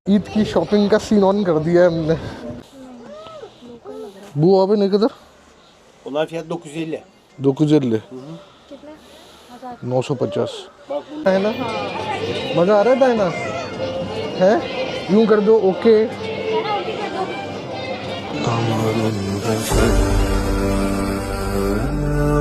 ईद की शॉपिंग का scene on कर दिया है हमने. Bu abi ne kadar? Onlar fiyat 950. 950. कितने 950. है ना? मजा आ रहा है ना? है? यूं कर दो ओके.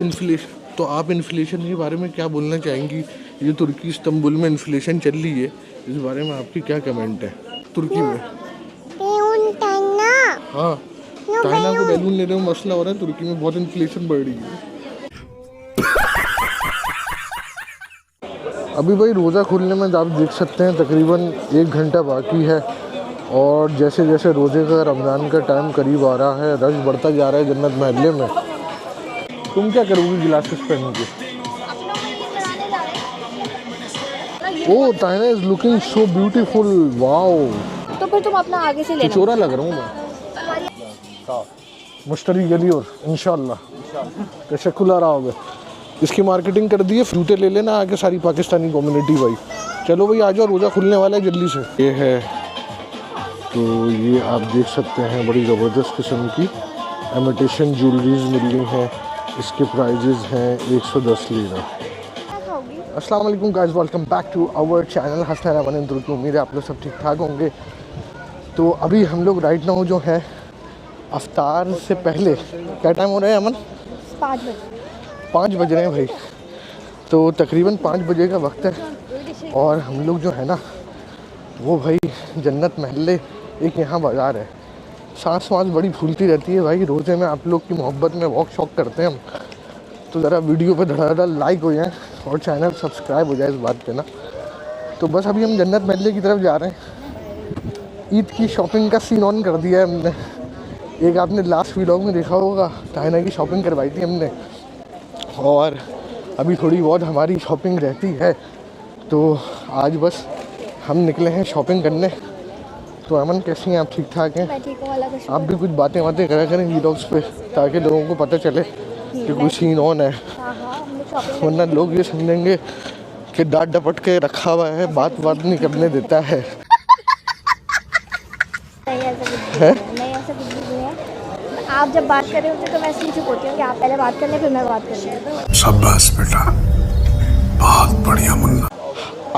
इन्फ्लेशन, तो आप इन्फ्लेशन के बारे में क्या बोलना चाहेंगी? ये तुर्की इस्तांबुल में इन्फ्लेशन चल रही है, इस बारे में आपकी क्या कमेंट है? तुर्की में हाँ चाइना को बैलून लेने में मसला हो रहा है, तुर्की में बहुत इन्फ्लेशन बढ़ रही है. अभी भाई रोज़ा खुलने में आप देख सकते हैं तकरीबन 1 घंटा बाकी है, और जैसे जैसे रोज़े का रमज़ान का टाइम करीब आ रहा है, रश बढ़ता जा रहा है जन्नत महल्ले में. तुम क्या करोगी ग्लासेस पहन के? Oh Taina is looking so beautiful. Wow, तो फिर तुम अपना आगे से लेना. चोरा लग रहा हूँ मैं. मुश्तरी गली और इंशाल्लाह तशक्कुर आओगे. इसकी मार्केटिंग कर दी है, जूते ले लेना आगे सारी पाकिस्तानी कम्युनिटी भाई. चलो भाई आ जाओ, रोज़ा खुलने वाला है जल्दी से. ये है, तो ये आप देख सकते हैं बड़ी ज़बरदस्त किस्म की इमिटेशन ज्वेलरीज मिल रही हैं. इसके प्राइजेज़ हैं 110 लीरा. अस्सलाम वालेकुम guys, welcome back to our channel Hasan Aman in तुर्की. उम्मीद है आप लोग सब ठीक ठाक होंगे. तो अभी हम लोग राइट नाउ जो है अफ्तार से पहले, क्या टाइम हो रहा है अमन? 5 बजे. 5 बज रहे हैं भाई. तो तकरीबन 5 बजे का वक्त है, और हम लोग जो है ना वो भाई जन्नत महल्ले, एक यहाँ बाज़ार है. सांस बड़ी फूलती रहती है भाई. रोज़े में आप लोग की मोहब्बत में वॉक शॉक करते हैं हम. तो ज़रा वीडियो पे धड़ाधड़ लाइक हो जाए और चैनल सब्सक्राइब हो जाए इस बात पे ना. तो बस अभी हम जन्नत महल्ले की तरफ जा रहे हैं. ईद की शॉपिंग का सीन ऑन कर दिया है हमने. एक आपने लास्ट व्लॉग में देखा होगा, ताइना की शॉपिंग करवाई थी हमने, और अभी थोड़ी बहुत हमारी शॉपिंग रहती है. तो आज बस हम निकले हैं शॉपिंग करने. तो अमन कैसी हैं आप? ठीक ठाक हैं? मैं ठीक हूँ, अल्लाह का शुक्र. आप भी कुछ बातें करा करें व्लॉग्स पे, ताकि लोगों को पता चले कि कोई सीन ऑन है. हाँ हम लोग शॉपिंग वरना लोग ये समझेंगे कि डांट डपट के रखा हुआ है, बात नहीं करने देता है. नहीं ऐसा कुछ नहीं है. नहीं ऐसा कुछ भी नहीं है. आप जब बात कर रहे होते तो मैं इसलिए चुप होती हूँ कि आप पहले बात कर लें फिर मैं बात कर लूँ. शाबाश बेटा, बहुत बढ़िया मुन्ना.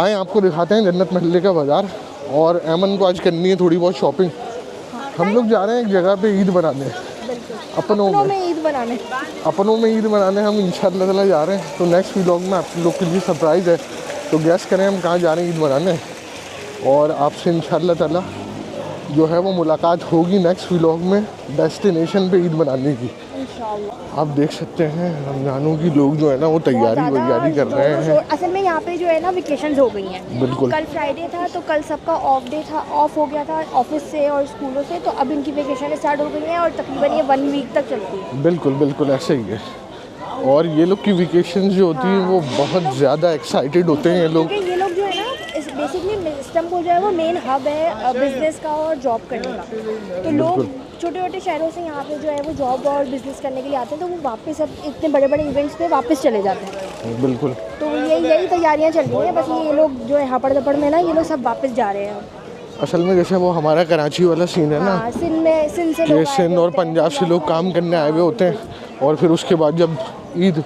आए आपको दिखाते हैं जन्नत महल्ले का बाज़ार. और अमन को आज करनी है थोड़ी बहुत शॉपिंग. हम लोग जा रहे हैं एक जगह पे ईद बनाने, अपनों में ईद बनाने. हम इंशाल्लाह ताला जा रहे हैं. तो नेक्स्ट व्लॉग में आप लोग के लिए सरप्राइज़ है. तो गैस करें हम कहाँ जा रहे हैं ईद बनाने, और आपसे इंशाल्लाह ताला जो है वो मुलाकात होगी नेक्स्ट व्लॉग में डेस्टिनेशन पे ईद मनाने की. इंशाल्लाह. आप देख सकते हैं रमज़ानों की लोग जो है ना वो तैयारी कर रहे हैं. असल में यहाँ पे जो है ना वेकेशंस हो गई हैं. बिल्कुल. कल फ्राइडे था तो कल सबका ऑफ डे था, ऑफ हो गया था ऑफिस से और स्कूलों से. तो अब इनकी वेकेशन स्टार्ट हो गई हैं और तकरीबन ये 1 वीक तक चलती है. बिल्कुल ऐसे ही है. और ये लोग की वेकेशन जो होती है वो बहुत ज़्यादा एक्साइटेड होते हैं ये लोग. क्योंकि ये लोग जो है ना बेसिकली इस्तांबुल जो है वो मेन हब है बिजनेस का और जॉब करने का. तो लोग छोटे छोटे शहरों से यहाँ पे जो है वो जॉब और बिजनेस करने के लिए आते हैं. तो वो वापस अब इतने बड़े बड़े इवेंट्स पे वापस चले जाते हैं. बिल्कुल. तो यही तैयारियाँ चल रही हैं. बस ये लोग जो है हापड़ दपड़ में ना ये लोग सब वापस जा रहे हैं. असल में जैसे वो हमारा कराची वाला सीन है ना, हाँ, सिंध से कि लोग सिंध और पंजाब से लोग काम करने आए हुए होते हैं, और फिर उसके बाद जब ईद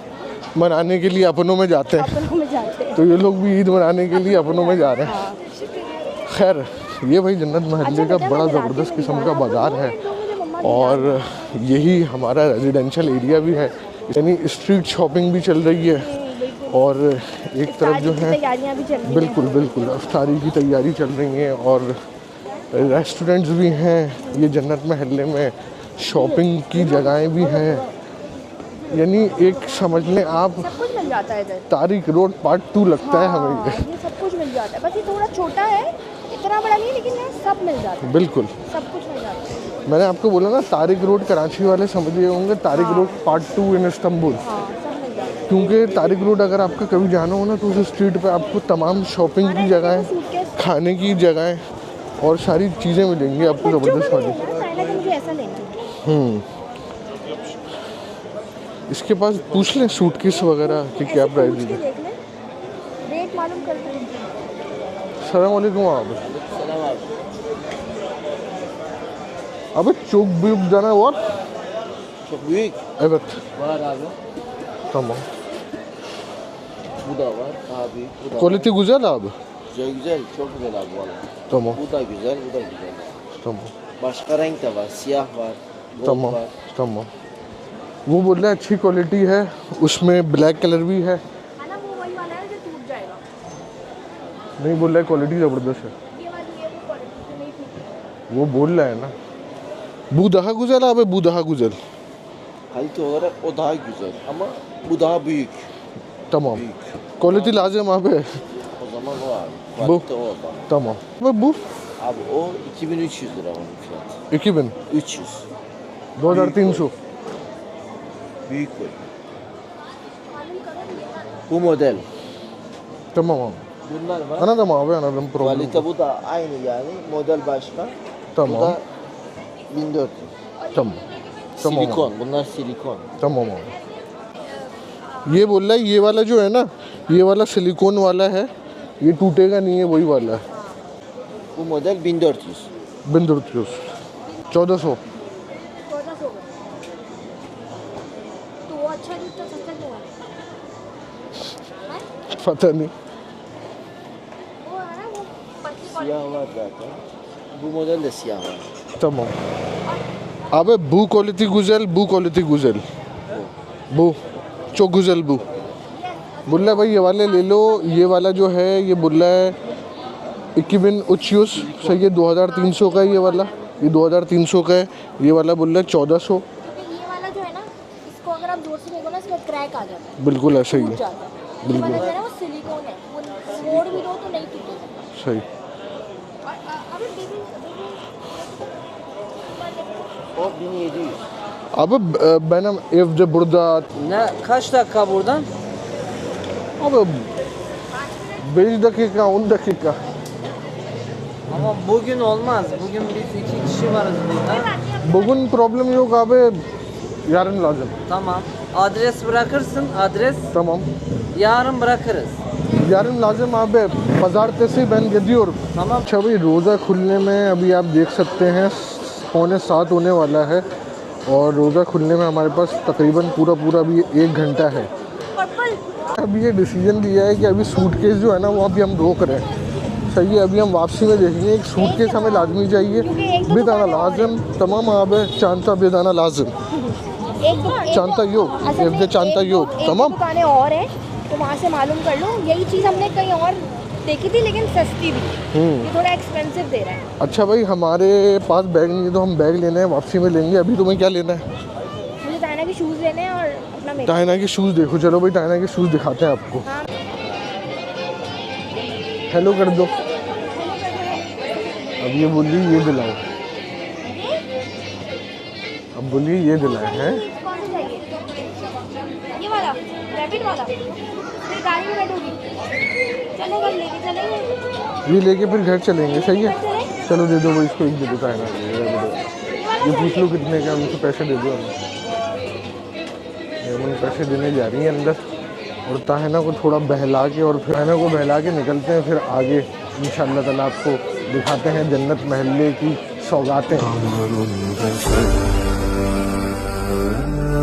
मनाने के लिए अपनों में जाते हैं, अपनों में जाते हैं. तो ये लोग भी ईद मनाने के लिए अपनों में जा रहे हैं. खैर ये भाई जन्नत महल्ले का बड़ा ज़बरदस्त किस्म का बाज़ार है, और यही हमारा रेजिडेंशियल एरिया भी है. यानी स्ट्रीट शॉपिंग भी चल रही है, और एक तरफ जो है बिल्कुल अफ्तारी की तैयारी चल रही है, और रेस्टोरेंट्स भी हैं ये जन्नत महल्ले में, शॉपिंग की जगहें भी हैं. यानी एक समझ लें आप सब कुछ मिल जाता है इधर. तारिक रोड पार्ट 2 लगता है हमें. ये सब कुछ मिल जाता है. बस ये थोड़ा छोटा है, इतना बड़ा नहीं, लेकिन सब मिल जाता है. बिल्कुल सब कुछ मिल जाता है. मैंने आपको बोला ना तारिक रोड कराची वाले समझ गए होंगे, तारिक रोड पार्ट 2 इन इस्तांबुल. हाँ सब मिल जाता है. क्योंकि तारिक रोड अगर आपका कभी जाना हो ना तो उस स्ट्रीट पे आपको तमाम शॉपिंग की जगहें, खाने की जगहें और सारी चीज़ें मिलेंगी आपको ज़बरदस्त वाली। मुझे ऐसा लेना है। इसके पास पूछ लें सूटकेस वगैरह कि क्या प्राइस है। देख ले, रेट मालूम कर दे। अस्सलाम वालेकुम आप। Abi çok büyük tane var. Çok büyük. Evet. Var abi. Tamam. Bu da var. Daha büyük. Bu da Quality güzel abi. güzel güzel. Çok güzel abi valla. Tamam. Bu da güzel. Bu da güzel. Tamam. Başka renk de var. Siyah var. Gold Tamam. var. Tamam. वो बोल रहा है अच्छी quality है, उसमें black colour भी है। है ना, वो वही वाला है जो टूट जाएगा। नहीं बोल रहा है क्वालिटी ज़बरदस्त है, ये वाली ये वो क्वालिटी से नहीं थी। वो बोल रहा है ना। Bu daha güzel abi, bu daha güzel. Kalite olarak o daha güzel. Ama bu daha büyük. Tamam. Büyük. Quality lazım abi. O zaman o abi. Bu. Kalite o da. Tamam. Ve bu Abi o 2300 lira onun fiyatı. 2000, 300. 2300. Büyük boy. Bu model. Tamam abi. Bunlar var. Anladım abi, anladım problem. Kalite bu da aynı yani. Model başka. Bu Tamam. da 1400. Tamam. Tamam. Silikon. Bunlar silikon. तमाम होगा। ये बोल रहा है ये वाला जो है ना, ये वाला सिलिकॉन वाला है, ये टूटेगा नहीं है, वही वाला है। Bu model 1400. बिंदु 1400। 1400 का। तो वो अच्छा दूध तो सस्ता क्यों है? पता नहीं। वो है ना, वो पतली Siyah var zaten. Bu model de siyah var. तमाम। अबे bu quality güzel, bu quality güzel। bu çok güzel bu। बोल रहा है भाई ये वाले ले लो, ये वाला जो है ये बोल रहा है 2300 सही है, 2300 का है ये वाला, ये 2300 का है। ये वाला बोल रहा है 1400। क्योंकि ये वाला जो है ना, इसको अगर आप जोर से फेंको ना, इसमें क्रैक आ जाता है, बिल्कुल ऐसे ही टूट है, जाता है। ये वाला जो है ना, वो सिलिकॉन है, वो मोड़ भी दो तो नहीं टूटेगा। सही। और अभी baby O 1700. Abi benim evde burada Ne kaç dakika buradan? abi 5 dakika 10 dakika. Ama bugün olmaz. Bugün biz 2 kişi varız burada. Bugün problem yok abi. Yarın lazım. Tamam. Adres bırakırsın. Adres. Tamam. Yarın bırakırız. yarın lazım abi. Pazartesi ben gidiyorum. Tamam. अच्छा भाई रोज़ा खुलने में अभी आप देख सकते हैं 6:45 होने वाला है और रोज़ा खुलने में हमारे पास तकरीबन पूरा अभी 1 घंटा है। अभी ये डिसीजन लिया है कि अभी सूटकेस जो है ना वो अभी हम रोक रहे हैं। सही है, अभी हम वापसी में देखेंगे। एक सूटकेस हमें लाजमी चाहिए, बेदाना लाजम, तमाम आप चांता बेदाना लाजम, चांता यो evde चांता यो तमाम। दुकानें और हैं तो वहाँ से मालूम कर लो। यही चीज़ हमने कहीं और देखी थी लेकिन सस्ती थी, ये थोड़ा एक्सपेंसिव दे रहा है। अच्छा भाई हमारे पास बैग नहीं है तो हम बैग लेना है, वापसी में लेंगे। अभी तुम्हें क्या लेना है? मुझे डायना के शूज़ लेने हैं और अपना मेकअप। डायना के शूज़ देखो, चलो भाई डायना के शूज़ दिखाते हैं आपको। हाँ। हेलो कर दो। अब ये बोलिए ये दिलाओ, अब बोलिए ये दिलाए हैं। कौन सा चाहिए? ये वाला रैपिड वाला। फिर गाड़ी में बैठोगी, चलेगा लेके चलेंगे। ये लेके फिर घर चलेंगे, सही है। चलो दे दो भाई इसको, एक दे दो डायना को, ये पूछ लो कितने का, मुझे पैसे दे दो। हम पैसे देने जा रही हैं अंदर और ताहिना को थोड़ा बहला के और फिर ताहिना को बहला के निकलते हैं। फिर आगे इंशाअल्लाह ताला आपको दिखाते हैं जन्नत महल्ले की सौगातें।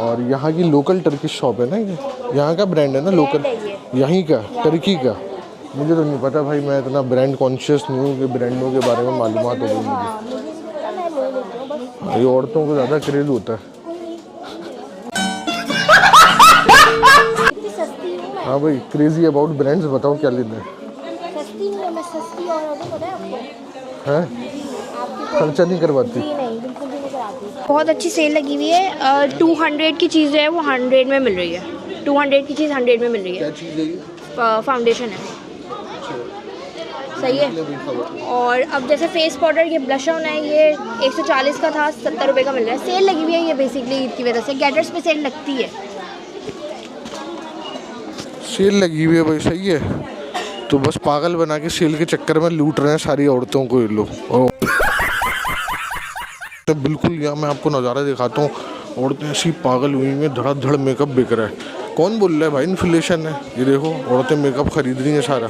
और यहाँ की लोकल टर्किश शॉप है ना, ये यहाँ का ब्रांड है ना, लोकल यहीं का टर्की का। मुझे तो नहीं पता भाई, मैं इतना ब्रांड कॉन्शियस नहीं हूँ कि ब्रांडों के बारे में मालूमात हो गई मुझे। ये औरतों को ज़्यादा क्रेज होता है। सस्ती हूँ मैं, हाँ भाई क्रेजी अबाउट ब्रांड्स, बताओ क्या लेना है? सस्ती हूँ मैं, सस्ती और पता है आपको? हैं आपकी खर्चा नहीं करवाती? जी नहीं, बिल्कुल भी नहीं कराती। बहुत अच्छी सेल लगी हुई है। 200 की चीज़ है वो 100 में मिल रही है। 200 की चीज़ 100 में मिल रही है। चीज़ है ये? फाउंडेशन है, सही है। और अब जैसे फेस पाउडर, ये ब्लश ऑन है, ये 140 का था, 70 रुपये का मिल रहा है। सेल लगी हुई है ये बेसिकली ईद की वजह से। गैजेट्स पे सेल लगती है। सेल लगी हुई है भाई, सही है। तो बस पागल बना के सेल के चक्कर में लूट रहे हैं सारी औरतों को ये लोग। तो बिल्कुल यहाँ मैं आपको नज़ारा दिखाता हूँ, औरतें ऐसी पागल हुई हैं, धड़ाधड़ मेकअप बिक रहा है। कौन बोल रहा है भाई इन्फ्लेशन है? ये देखो औरतें मेकअप खरीद रही हैं सारा।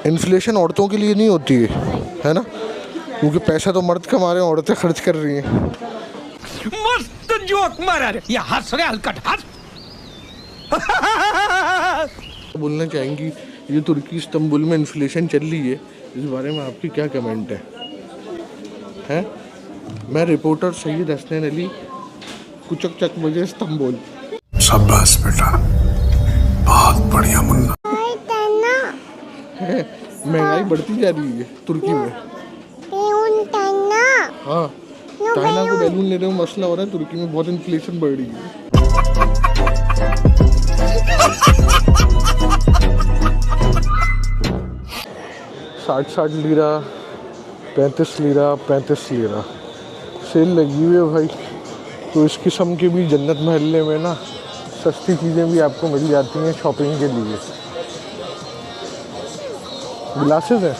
इन्फ्लेशन औरतों के लिए नहीं होती है ना, क्योंकि पैसा तो मर्द कमा रहे हैं, औरतें खर्च कर रही हैं। मस्त जोक मारा रे, ये हंस रहे हलकट हंस। बोलना चाहेंगी ये तुर्की इस्तांबुल में इन्फ्लेशन चल रही है, इस बारे में आपकी क्या कमेंट है? हैं? मैं रिपोर्टर सैयद हसनैन अली, कुचक चक बजे इस्तांबुल। शाबाश बेटा, बहुत बढ़िया मुन्ना। महंगाई बढ़ती जा रही है तुर्की में। हाँ, चाइना को बैलून ले रहे हो, मसला हो रहा है तुर्की में, बहुत इन्फ्लेशन बढ़ रही है। 60 लीरा, 35 लीरा, 35 लीरा सेल लगी हुई है भाई। तो इस किस्म के भी जन्नत महल्ले में ना सस्ती चीज़ें भी आपको मिल जाती हैं शॉपिंग के लिए। ग्लासेस हैं,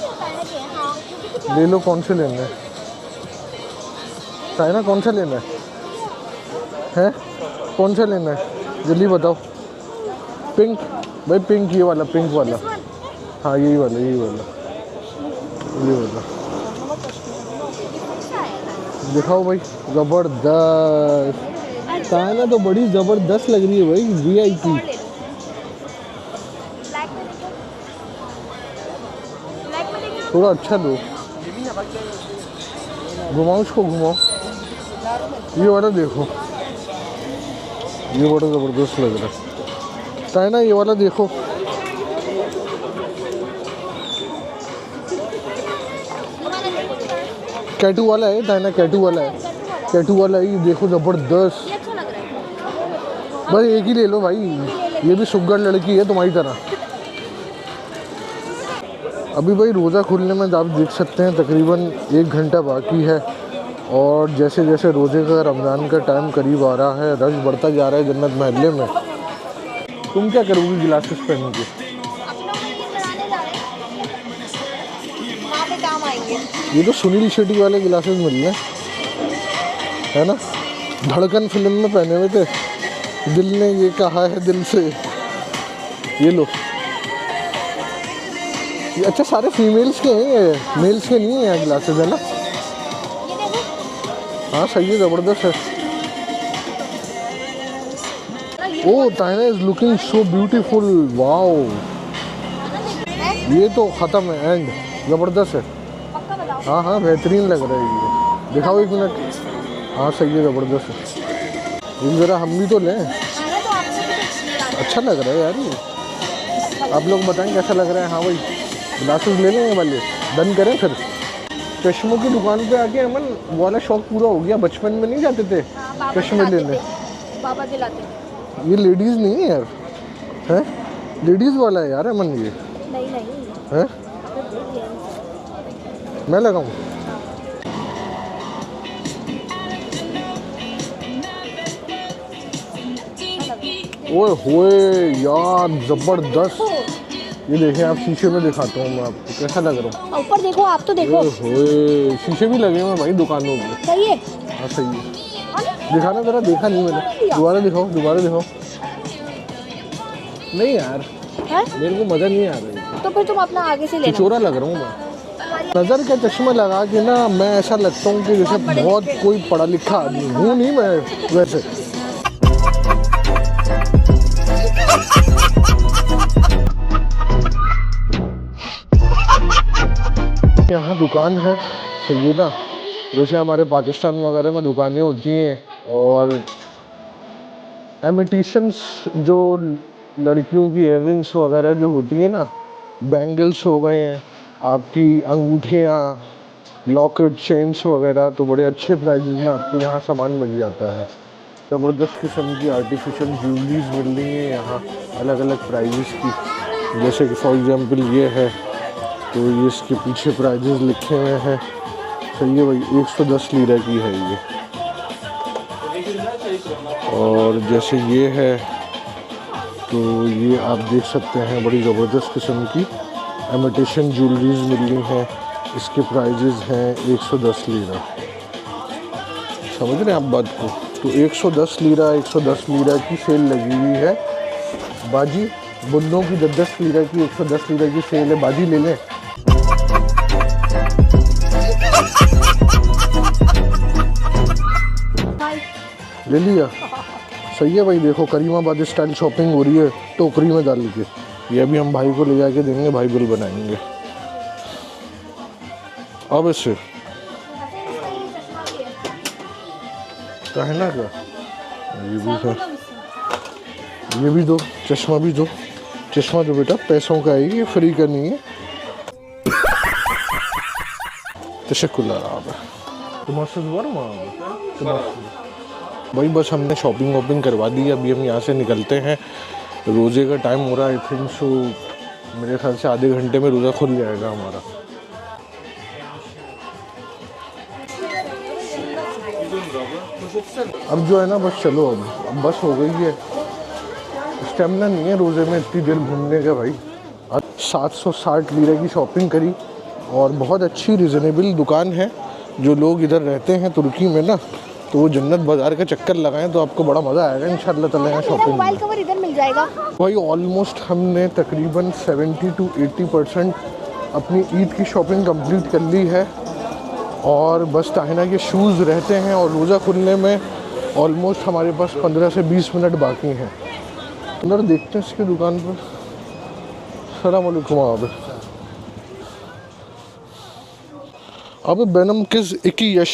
ले लो। कौन से लेने हैं? चाइना कौन सा लेना है? कौन सा लेना है जल्दी बताओ। पिंक भाई, पिंक ये वाला, पिंक वाला। हाँ यही वाला, यही वाला, ये वाला दिखाओ भाई। ज़बरदस्त, चाइना तो बड़ी ज़बरदस्त लग रही है भाई, VIP। थोड़ा अच्छा लो, घुमाओ इसको, घुमाओ। ये वाला देखो, ये बड़ा ज़बरदस्त लग रहा है। चाइना ये वाला देखो, कैटू वाला है। चाइना कैटू वाला है, कैटू वाला है, ये देखो ज़बरदस्त। बस एक ही ले लो भाई, ये भी सुग्गर लड़की है तुम्हारी तरह। अभी भाई रोज़ा खुलने में आप देख सकते हैं तकरीबन 1 घंटा बाकी है, और जैसे जैसे रोज़े का रमज़ान का टाइम करीब आ रहा है, रश बढ़ता जा रहा है जन्नत महल्ले में। तुम क्या करोगी ग्लासेस पहन के? ये तो सुनील शेट्टी वाले ग्लासेस मिल रहे हैं, है ना? धड़कन फिल्म में पहने हुए थे, दिल ने ये कहा है दिल से। ये लो, ये अच्छा सारे फीमेल्स के हैं, ये मेल्स के नहीं हैं ग्लासेस, है ना? हाँ सही है, ज़बरदस्त है। Oh, China is looking so beautiful, wow. ये तो ख़त्म है, एंड ज़बरदस्त है। हाँ हाँ, बेहतरीन लग रहा है ये। दिखाओ 1 मिनट। हाँ सही है, ज़बरदस्त है। ये ज़रा हम भी तो लें, अच्छा लग रहा है यार ये। आप लोग बताएं कैसा लग रहा है? हाँ भाई, ग्लासेस ले लें वाले, डन करें फिर। चश्मों की दुकान पे आके अमन वाला शौक पूरा हो गया। बचपन में नहीं जाते थे चश्मे लेने? बाबा दिलाते। ये लेडीज़ नहीं है यार, है लेडीज़ वाला है यार अमन, ये नहीं है। मैं लगाऊं? ओए होए यार, ज़बरदस्त। ये देखें आप, शीशे में दिखाता हूँ मैं आपको कैसा लग रहा हूँ। ऊपर देखो, आप तो देखो। ओए होए, शीशे भी लगे हुए हैं भाई दुकानों में। सही है। हाँ सही है, दिखाना ज़रा, देखा नहीं मैंने। दोबारा दिखाओ, दोबारा दिखाओ। नहीं यार, मेरे को मज़ा नहीं आ रहा है। तो फिर तुम अपना आगे से लेना। चोरा लग रहा हूँ मैं। नज़र का चश्मा लगा के ना मैं ऐसा लगता हूँ कि जैसे बहुत कोई पढ़ा लिखा आदमी हूँ नहीं मैं वैसे। यहाँ दुकान है सैयदा, जैसे हमारे पाकिस्तान वगैरह में दुकानें होती हैं, और इमिटेशंस जो लड़कियों की इयररिंग्स वगैरह जो होती है ना, बैंगल्स हो गए हैं, आपकी अंगूठियाँ, लॉकेट चेन्स वगैरह तो बड़े अच्छे प्राइजेस में आपको यहाँ सामान मिल जाता है। ज़बरदस्त किस्म की आर्टिफिशियल ज्वेलरीज मिल रही हैं यहाँ अलग अलग प्राइजेस की। जैसे कि फॉर एग्जांपल ये है तो ये इसके पीछे प्राइजेस लिखे हुए हैं। सही है भाई, 110 लीरा की है ये। और जैसे ये है तो ये आप देख सकते हैं बड़ी ज़बरदस्त किस्म की इमिटेशन ज्वेलरीज मिल रही हैं। इसके प्राइजेस हैं 110 लीरा। समझ रहे हैं आप बात को? तो 110 लीरा की सेल लगी हुई है। बाजी बुन्नों की 10 लीरा की 110 लीरा की सेल है। बाजी ले लें। ले लिया? सही है भाई। देखो करीमाबाद स्टाइल शॉपिंग हो रही है टोकरी में डाल के। ये अभी हम भाई को ले जाके देंगे, भाई बिल बनाएंगे। अब इससे कहना क्या, ये भी है, ये भी दो, चश्मा भी दो। चश्मा दो बेटा, पैसों का है ये, फ्री का नहीं है। तशक्कुर भाई। बस हमने शॉपिंग वॉपिंग करवा दी। अभी हम यहाँ से निकलते हैं। रोज़े का टाइम हो रहा है। आई थिंक सो मेरे ख्याल से आधे घंटे में रोज़ा खुल जाएगा हमारा। अब जो है ना बस चलो, अब बस हो गई है। स्टेमिना नहीं है रोज़े में इतनी देर घूमने का भाई। अब 760 लीरे की शॉपिंग करी और बहुत अच्छी रिजनेबल दुकान है। जो लोग इधर रहते हैं तुर्की में ना, तो वो जन्नत बाज़ार का चक्कर लगाएं तो आपको बड़ा मज़ा आएगा इंशाल्लाह ताला यहाँ शॉपिंग में। मोबाइल कवर इधर मिल जाएगा भाई। ऑलमोस्ट हमने तकरीबन 70 to 80% अपनी ईद की शॉपिंग कंप्लीट कर ली है। और बस ताहिना के शूज़ रहते हैं और रोज़ा खुलने में ऑलमोस्ट हमारे पास 15 से 20 मिनट बाकी हैं। अंदर देखते हैं इसकी दुकान पर। अस्सलाम वालेकुम। अब बेनम किस 2 yaş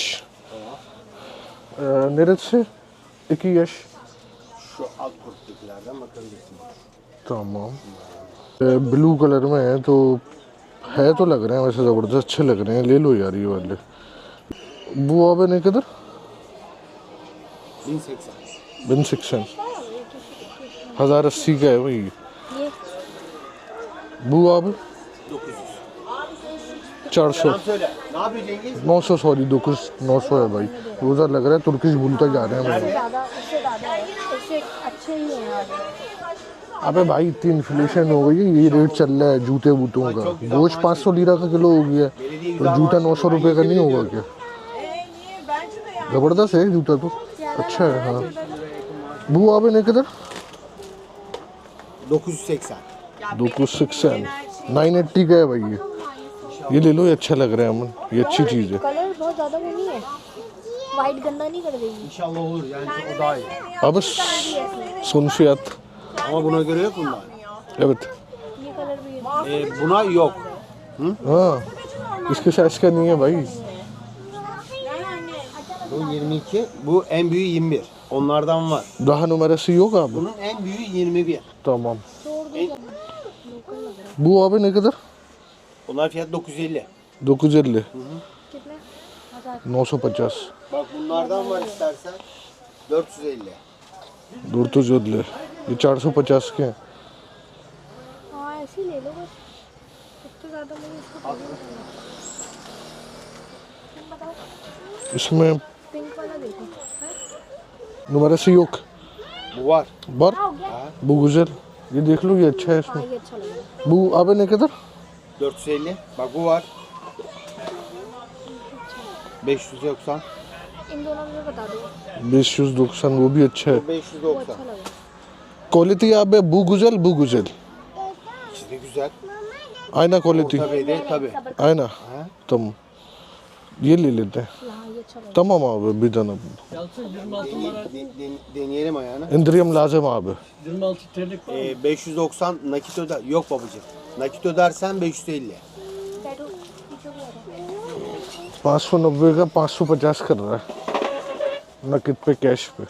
neresi 2 yaş? Şu alt kurtliklerden bakabilirsin. तमाम ब्लू कलर में है तो लग रहे हैं वैसे ज़बरदस्त, अच्छे लग रहे हैं। ले लो यार ये वाले। वो अब नहीं किधर 1080 1080 का है भाई। वो अब 400 900 सॉरी 900 है भाई। रोज़ा लग रहा है तुर्किश भूलता जा रहे हैं भाई। अच्छे ही हैं। अबे भाई इतनी इन्फ्लेशन हो गई है, ये रेट चल रहा है जूते बूतों का। गोश्त 500 लीरा का किलो हो गया है तो जूता 900 रुपये का नहीं होगा क्या? ज़बरदस्त है जूता तो, अच्छा है। हाँ वो आप नहीं किधर 980 980 का है भाई। ये ले लो, ये अच्छा लग रहा है अमन, ये अच्छी चीज़ है। कलर बहुत ज़्यादा वो नहीं है, वाइट गंदा नहीं कर देगी। İnşallah olur yani o daha iyi. अब सुन फियात। Ama buna göre yok bunlar. Evet. ये कलर भी है। Buna yok. हाँ इसके साइज का नहीं है भाई। Bu 22, bu en büyüğü 21. Onlardan var. Daha numarası yok abi. Bunun en büyüğü 21. Tamam. Bu abi ne kadar? Onlar fiyat 950. 950 कितने 950 Bak bunlardan var istersen 450. 450 ये 450 के हैं। हाँ ऐसे ही ले लो बस, इतना ज़्यादा मुझे इसको पसंद नहीं है। तुम बताओ इसमें पिंक वाला देखो numarası yok। Bu var. Var हो गया। bu güzel, ये देख लो ये अच्छा है हाँ इसमें। ये अच्छा लग रहा है। bu abi ne kadar? 450. Bak bu var. 590. इन दोनों में बता दो। 590 वो भी अच्छा है। Bu 590. अच्छा लग रहा है। Quality abi bu güzel bu güzel। İkisi de güzel. Ayna quality Tabii. ayna tamam, ये ले लेते हैं। हाँ ये अच्छा लग रहा Tamam abi bir tane Deneyelim ayağını. indirim lazım abi। 590 nakit öder. Yok babacığım. Nakit ödersen 550. है। टैटू पीछे भी आ रहा है। 590 का 550 कर रहा है नकद पे, कैश पे।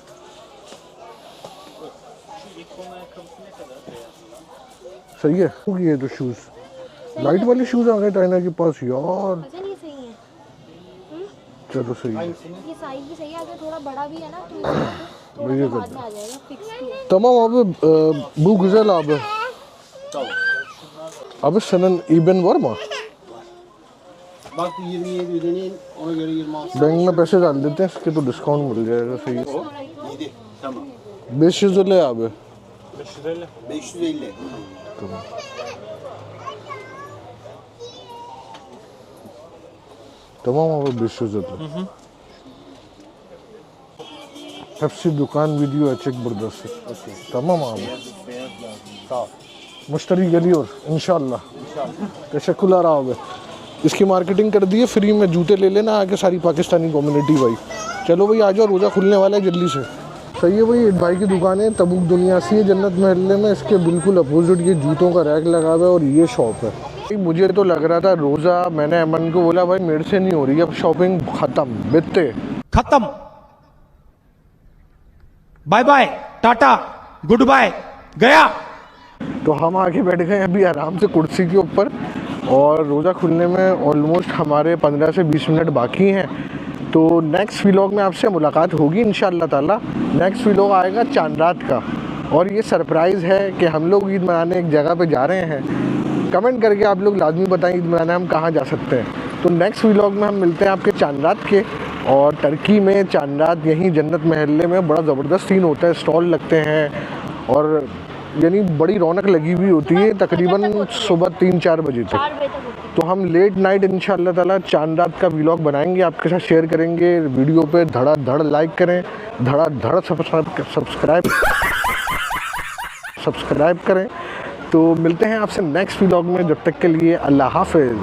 सही है। ये तो शूज लाइट वाले शूज आ गए टाइना के पास यार। अच्छा नहीं सही है। चलो सही है. ये साइज भी सही है, अगर थोड़ा बड़ा भी है ना तो इसको ये थोड़ा कर सा बाद में आ जाएगा फिक्स भी है. Tamam abi, bu güzel abi. Abi senin İBAN var mı? Bak 27 ödeneğin ona göre 26. Bank में पैसे डाल देते हैं इसके तो डिस्काउंट मिल जाएगा. सही है. 7 tamam. 500 ले abi. 550. Tamam abi 500 ले. Hepsi दुकान video açık burada. Tamam abi. Sağ ol. मुश्तरी geliyor इंशाल्लाह. तशक्कुर abi. इसकी मार्केटिंग कर दी है, फ्री में जूते ले लेना आके सारी पाकिस्तानी कम्युनिटी भाई. चलो भाई आ जाओ, रोज़ा खुलने वाला है जल्दी से. सही है भाई. एक भाई की दुकान है तबूक दुनिया सी है जन्नत महल्ले में, इसके बिल्कुल अपोजिट ये जूतों का रैक लगा हुआ है और ये शॉप है. मुझे तो लग रहा था रोज़ा, मैंने अमन को बोला भाई मेरे से नहीं हो रही अब शॉपिंग, ख़त्म, बिकते खत्म, bye bye, tata, goodbye, गया. तो हम आके बैठ गए अभी आराम से कुर्सी के ऊपर और रोज़ा खुलने में ऑलमोस्ट हमारे 15 से 20 मिनट बाकी हैं. तो नेक्स्ट व्लॉग में आपसे मुलाकात होगी इंशाअल्लाह ताला. नेक्स्ट व्लॉग आएगा चांद रात का और ये सरप्राइज़ है कि हम लोग ईद मनाने एक जगह पे जा रहे हैं. कमेंट करके आप लोग लाजमी बताएं ईद मनाने हम कहाँ जा सकते हैं. तो नेक्स्ट व्लॉग में हम मिलते हैं आपके चांद रात के, और टर्की में चांद रात यहीं जन्नत महल्ले में बड़ा ज़बरदस्त सीन होता है. स्टॉल लगते हैं और यानी बड़ी रौनक लगी हुई होती है तकरीबन सुबह 3-4 बजे तक. 4 बजे तक होती है. तो हम लेट नाइट इंशाअल्लाह ताला चांद रात का व्लॉग बनाएंगे, आपके साथ शेयर करेंगे. वीडियो पे धड़ाधड़ लाइक करें, धड़ाधड़ सब्सक्राइब करें. तो मिलते हैं आपसे नेक्स्ट व्लॉग में. जब तक के लिए अल्लाह हाफिज़.